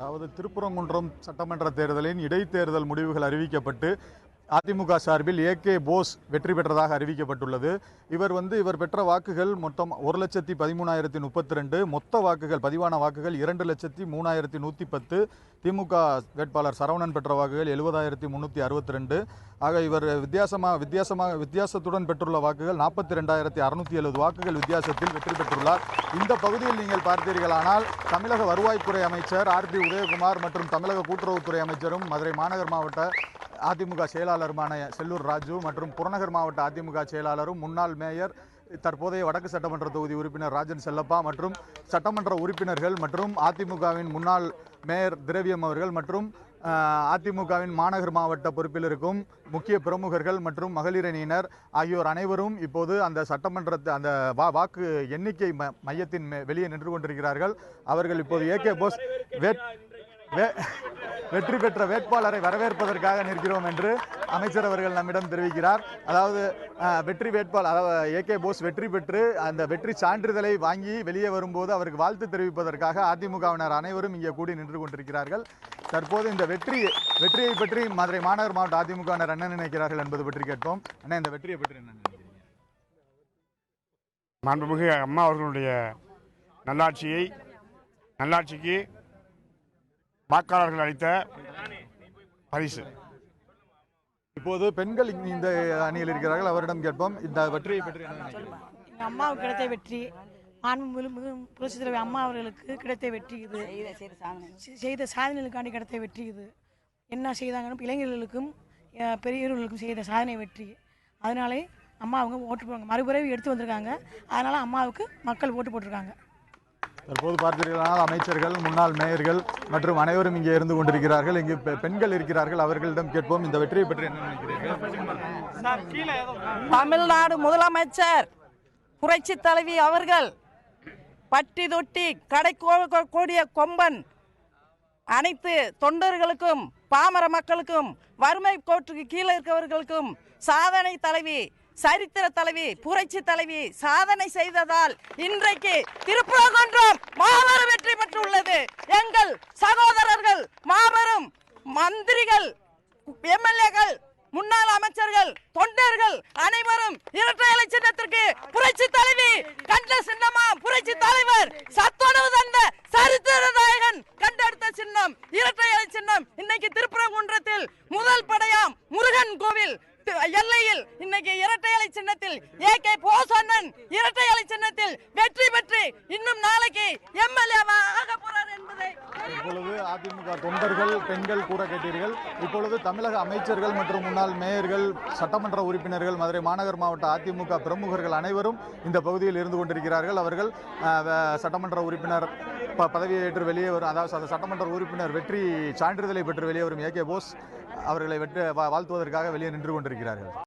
அதாவது திருப்பரங்குன்றம் சட்டமன்ற தேர்தலின் இடைத்தேர்தல் முடிவுகள் அறிவிக்கப்பட்டு அதிமுக சார்பில் ஏகே போஸ் வெற்றி பெற்றதாக அறிவிக்கப்பட்டுள்ளது. இவர் பெற்ற வாக்குகள் மொத்தம் 1,13,032, மொத்த வாக்குகள் பதிவான வாக்குகள் 2,03,110. திமுக வேட்பாளர் சரவணன் பெற்ற வாக்குகள் 70,362. ஆக இவர் வித்தியாசத்துடன் பெற்றுள்ள வாக்குகள் 42,670 வாக்குகள் வித்தியாசத்தில் வெற்றி பெற்றுள்ளார். இந்த பகுதியில் நீங்கள் பார்த்தீர்களானால் தமிழக வருவாய்த்துறை அமைச்சர் ஆர்.பி. உதயகுமார் மற்றும் தமிழக கூட்டுறவுத்துறை அமைச்சரும் மதுரை மாநகர் மாவட்ட அதிமுக செயலாளருமான செல்லூர் ராஜு மற்றும் புறநகர் மாவட்ட அதிமுக செயலாளரும் முன்னாள் மேயர் தற்போதைய வடக்கு சட்டமன்ற தொகுதி உறுப்பினர் ராஜன் செல்லப்பா மற்றும் சட்டமன்ற உறுப்பினர்கள் மற்றும் அதிமுகவின் முன்னாள் மேயர் திரவியம் அவர்கள் மற்றும் அதிமுகவின் மாநகர் மாவட்ட பொறுப்பில் இருக்கும் முக்கிய பிரமுகர்கள் மற்றும் மகளிர் அணியினர் ஆகியோர் அனைவரும் இப்போது அந்த அந்த வாக்கு எண்ணிக்கை மையத்தின் வெளியே நின்று கொண்டிருக்கிறார்கள். அவர்கள் இப்போது ஏகே போஸ் வெற்றி பெற்ற வேட்பாளரை வரவேற்பதற்காக நிற்கிறோம் என்று அமைச்சர் அவர்கள் நம்மிடம் தெரிவிக்கிறார். அதாவது வெற்றி வேட்பாளர் ஏகே போஸ் வெற்றி பெற்று அந்த வெற்றி சான்றிதழை வாங்கி வெளியே வரும்போது அவருக்கு வாழ்த்து தெரிவிப்பதற்காக அதிமுகவினர் அனைவரும் இங்கே கூடி நின்று கொண்டிருக்கிறார்கள். தற்போது இந்த வெற்றியை பற்றி மதுரை மாநகர் மாவட்ட அதிமுகவினர் என்ன நினைக்கிறார்கள் என்பது பற்றி கேட்போம். அண்ணா, இந்த வெற்றியை பற்றி என்ன நினைக்கிறீங்க? மாண்புமிகு அம்மா அவர்களுடைய நல்லாட்சிக்கு வாக்காளர்கள் அளித்த பரிசு. இப்போது பெண்கள் இந்த அணியில் இருக்கிறார்கள், அவரிடம் கேட்போம். இந்த வெற்றியை பற்றி என்ன நினைக்கிறீங்க? அம்மாவுக்கு கிடைத்த வெற்றி, புரட்சித் தலைவர் அம்மா அவர்களுக்கு கிடைத்த வெற்றி இது. செய்த சாதனைகளுக்காண்டி கிடைத்த வெற்றி இது. என்ன செய்தாங்கன்னு இளைஞர்களுக்கும் பெரியவர்களுக்கும் செய்த சாதனை வெற்றி. அதனாலே அம்மா அவங்க ஓட்டு போடுவாங்க, மறுபிறவி எடுத்து வந்திருக்காங்க. அதனால அம்மாவுக்கு மக்கள் ஓட்டு போட்டிருக்காங்க. தற்போது பார்த்தீர்களானால் அமைச்சர்கள், முன்னாள் மேயர்கள் மற்றும் அனைவரும் இங்கே இருந்து கொண்டிருக்கிறார்கள். இங்கு பெண்கள் இருக்கிறார்கள், அவர்களிடம் கேட்போம். இந்த வெற்றியை பற்றி என்ன நினைக்கிறீர்கள்? தமிழ்நாடு முதலமைச்சர் புரட்சி தலைவி அவர்கள் பட்டி தொட்டி கடை கூடிய கொம்பன் அனைத்து தொண்டர்களுக்கும், பாமர மக்களுக்கும், வறுமை கோட்டுக்கு கீழே இருக்கிறவர்களுக்கும் சாதனை தலைவி, சரித்திர தலைவி, புரட்சி தலைவி சாதனை செய்ததால் இன்றைக்கு திருப்பரங்குன்றம் மாபெரும் வெற்றி பெற்றுள்ளது. எங்கள் சகோதரர்கள், மாபெரும் மந்திரிகள், எம்எல்ஏக்கள், முன்னாள் அமைச்சர்கள், தொண்டர்கள் அனைவரும் இரட்டை இலை சின்னத்திற்கு புரட்சி தலைவி கண்ட சின்னமா புரட்சி தலைவர் சத்துணவு தந்த சரித்திர நாயகன் கண்டெடுத்த சின்னம் இரட்டை இலை சின்னம். இன்னைக்கு திருப்பரங்குன்றத்தில் முதல் படையாம் முருகன் கோவில் எல்லையில் இன்னைக்கு இரட்டை இலை சின்னத்தில் ஏகே போஸ் அண்ணன் இரட்டை இலை சின்னத்தில் வெற்றி பெற்று இன்னும் நாளைக்கு எம்எல்ஏவாக போறார் என்பதை இப்பொழுது அதிமுக தொண்டர்கள், பெண்கள் கூற கேட்டீர்கள். இப்பொழுது தமிழக அமைச்சர்கள் மற்றும் முன்னாள் மேயர்கள், சட்டமன்ற உறுப்பினர்கள், மதுரை மாநகர் மாவட்ட அதிமுக பிரமுகர்கள் அனைவரும் இந்த பகுதியில் இருந்து கொண்டிருக்கிறார்கள். அவர்கள் சட்டமன்ற உறுப்பினர் பதவியை ஏற்று வெளியே வரும், அதாவது சட்டமன்ற உறுப்பினர் வெற்றி சான்றிதழை பெற்று வெளியே வரும் ஏகே போஸ் அவர்களை வாழ்த்துவதற்காக வெளியே நின்று கொண்டிருக்கிறார்கள்.